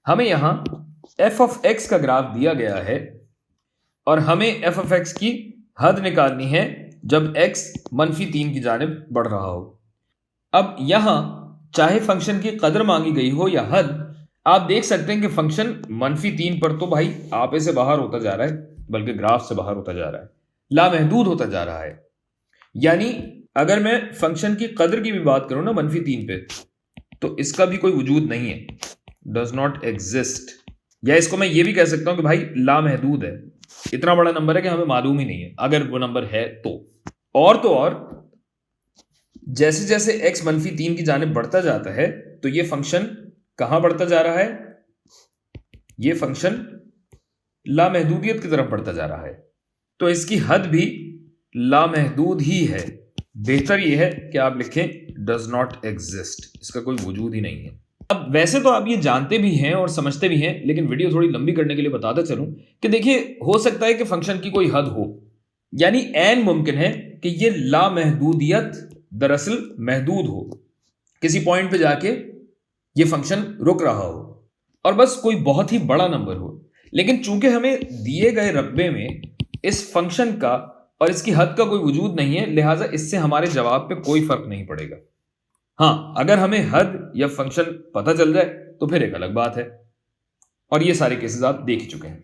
हमें यहां f of x का ग्राफ दिया गया है और हमें f ऑफ x की हद निकालनी है जब x -3 की जानिब बढ़ रहा हो। अब यहां चाहे फंक्शन की कदर मांगी गई हो या हद, आप देख सकते हैं कि फंक्शन -3 पर तो भाई आपे से बाहर होता जा रहा है, बल्कि ग्राफ से बाहर होता जा रहा है, लामहदूद होता जा रहा है। यानी अगर मैं फंक्शन की कदर की भी बात करूं ना -3 पे, तो इसका भी कोई वजूद नहीं है, डज नॉट एग्जिस्ट। या इसको मैं ये भी कह सकता हूं कि भाई लामहदूद है, इतना बड़ा नंबर है कि हमें मालूम ही नहीं है अगर वो नंबर है तो। और जैसे जैसे x -3 की जानिब बढ़ता जाता है तो ये फंक्शन कहां बढ़ता जा रहा है, ये फंक्शन लामहदूदियत की तरफ बढ़ता जा रहा है, तो इसकी हद भी लामहदूद ही है। बेहतर यह है कि आप लिखें डज नॉट एग्जिस्ट, इसका कोई वजूद ही नहीं है। अब वैसे तो आप ये जानते भी हैं और समझते भी हैं, लेकिन वीडियो थोड़ी लंबी करने के लिए बताता चलूं कि देखिए, हो सकता है कि फंक्शन की कोई हद हो, यानी ऐन मुमकिन है कि ये लामहदूदियत दरअसल महदूद हो, किसी पॉइंट पे जाके ये फंक्शन रुक रहा हो और बस कोई बहुत ही बड़ा नंबर हो। लेकिन चूंकि हमें दिए गए रकबे में इस फंक्शन का और इसकी हद का कोई वजूद नहीं है, लिहाजा इससे हमारे जवाब पे कोई फर्क नहीं पड़ेगा। हाँ, अगर हमें हद या फंक्शन पता चल जाए तो फिर एक अलग बात है, और ये सारे केसेस आप देख ही चुके हैं।